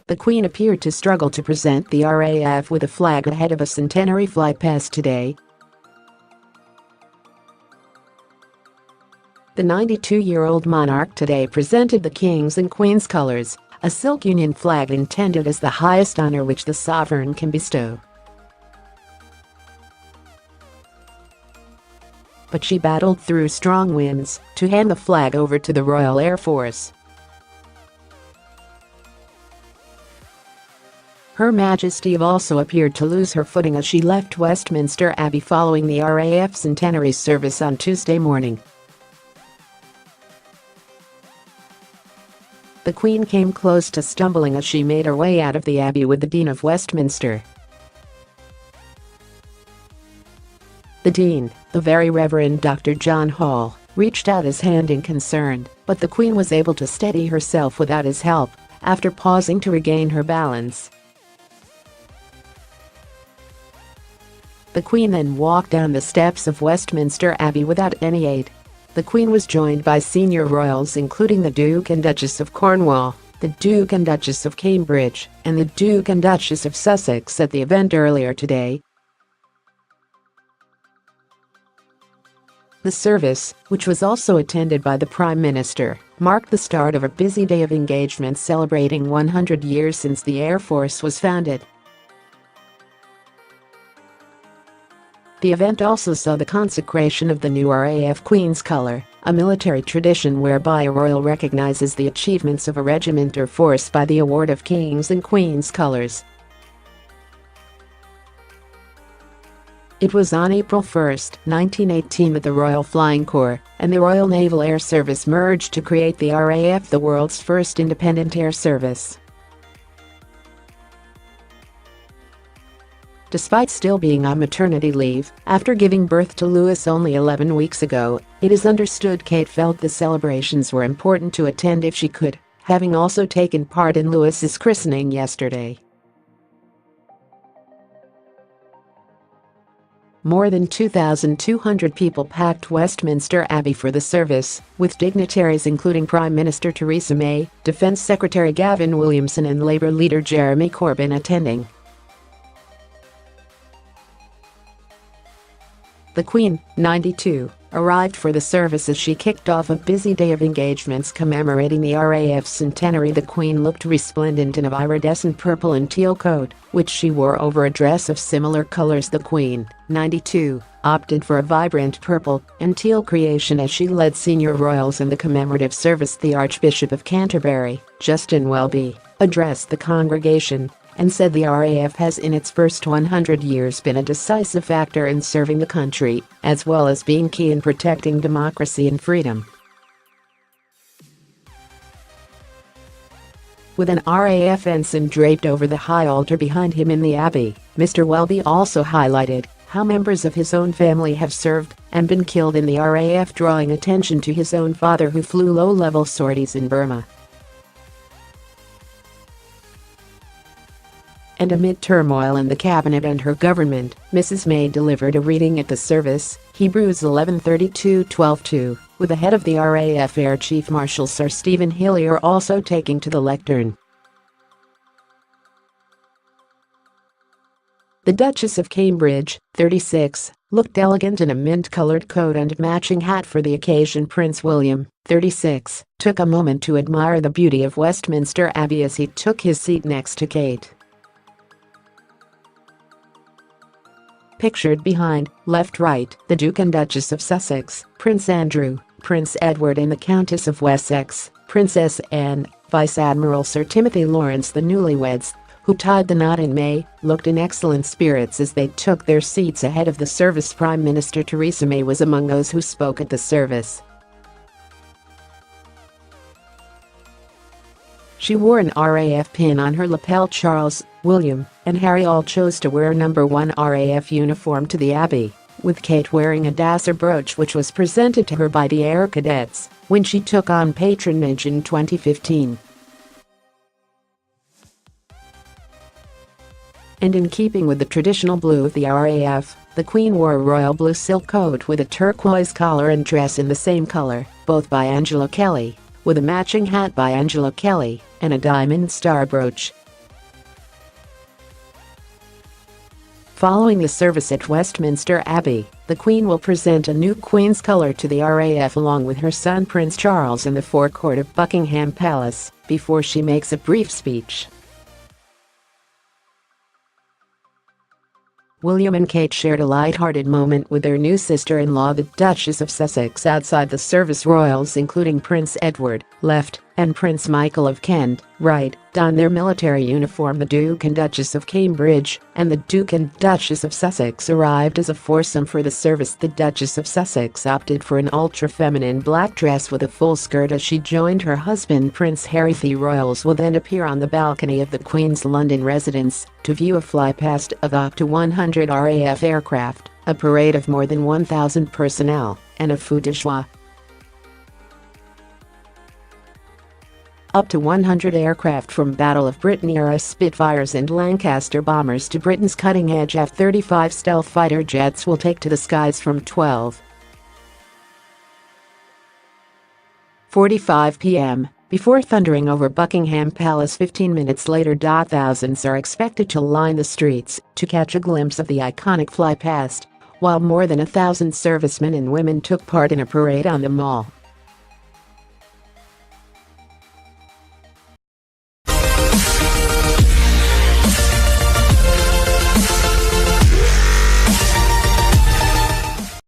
The Queen appeared to struggle to present the RAF with a flag ahead of a centenary flight past today. The 92-year-old monarch today presented the King's and Queen's colours, a silk union flag intended as the highest honour which the sovereign can bestow. But she battled through strong winds to hand the flag over to the Royal Air Force. Her Majesty also appeared to lose her footing as she left Westminster Abbey following the RAF centenary service on Tuesday morning. The Queen came close to stumbling as she made her way out of the Abbey with the Dean of Westminster. The Dean, the Very Reverend Dr. John Hall, reached out his hand in concern, but the Queen was able to steady herself without his help, after pausing to regain her balance. The Queen then walked down the steps of Westminster Abbey without any aid. The Queen was joined by senior royals including the Duke and Duchess of Cornwall, the Duke and Duchess of Cambridge, and the Duke and Duchess of Sussex at the event earlier today. The service, which was also attended by the Prime Minister, marked the start of a busy day of engagements celebrating 100 years since the Air Force was founded. The event also saw the consecration of the new RAF Queen's Colour, a military tradition whereby a royal recognises the achievements of a regiment or force by the award of King's and Queen's colours. It was on April 1, 1918 that the Royal Flying Corps and the Royal Naval Air Service merged to create the RAF, the world's first independent air service. Despite still being on maternity leave after giving birth to Louis only 11 weeks ago, it is understood Kate felt the celebrations were important to attend if she could, having also taken part in Louis's christening yesterday. More than 2,200 people packed Westminster Abbey for the service, with dignitaries including Prime Minister Theresa May, Defence Secretary Gavin, Williamson and Labour leader Jeremy Corbyn attending. The Queen, 92, arrived for the service as she kicked off a busy day of engagements commemorating the RAF centenary. The Queen looked resplendent in an iridescent purple and teal coat, which she wore over a dress of similar colours. The Queen, 92, opted for a vibrant purple and teal creation as she led senior royals in the commemorative service. The Archbishop of Canterbury, Justin Welby, addressed the congregation and said the RAF has in its first 100 years been a decisive factor in serving the country, as well as being key in protecting democracy and freedom. With an RAF ensign draped over the high altar behind him in the Abbey, Mr. Welby also highlighted how members of his own family have served and been killed in the RAF, drawing attention to his own father who flew low-level sorties in Burma. And amid turmoil in the cabinet and her government, Mrs. May delivered a reading at the service, Hebrews 11:32-12:2, with the head of the RAF Air Chief Marshal Sir Stephen Hillier also taking to the lectern. The Duchess of Cambridge, 36, looked elegant in a mint-coloured coat and matching hat for the occasion. Prince William, 36, took a moment to admire the beauty of Westminster Abbey as he took his seat next to Kate. Pictured behind, left-right, the Duke and Duchess of Sussex, Prince Andrew, Prince Edward and the Countess of Wessex, Princess Anne, Vice Admiral Sir Timothy Lawrence. The newlyweds, who tied the knot in May, looked in excellent spirits as they took their seats ahead of the service. Prime Minister Theresa May was among those who spoke at the service. She wore an RAF pin on her lapel. Charles, William, and Harry all chose to wear No. 1 RAF uniform to the Abbey, with Kate wearing a Dasser brooch which was presented to her by the Air Cadets when she took on patronage in 2015. And in keeping with the traditional blue of the RAF, the Queen wore a royal blue silk coat with a turquoise collar and dress in the same color, both by Angela Kelly, with a matching hat by Angela Kelly and a diamond star brooch. Following the service at Westminster Abbey, the Queen will present a new Queen's Colour to the RAF along with her son Prince Charles in the forecourt of Buckingham Palace, before she makes a brief speech. William and Kate shared a light-hearted moment with their new sister-in-law, the Duchess of Sussex, outside the service. Royals including Prince Edward, left, and Prince Michael of Kent, right, don their military uniform. The Duke and Duchess of Cambridge and the Duke and Duchess of Sussex arrived as a foursome for the service. The Duchess of Sussex opted for an ultra-feminine black dress with a full skirt as she joined her husband Prince Harry. The royals will then appear on the balcony of the Queen's London residence to view a flypast of up to 100 RAF aircraft, a parade of more than 1,000 personnel, and a feu de joie. Up to 100 aircraft, from Battle of Britain-era Spitfires and Lancaster bombers to Britain's cutting-edge F-35 stealth fighter jets, will take to the skies from 12:45 p.m. before thundering over Buckingham Palace 15 minutes later. Thousands are expected to line the streets to catch a glimpse of the iconic flypast, while more than 1,000 servicemen and women took part in a parade on the Mall.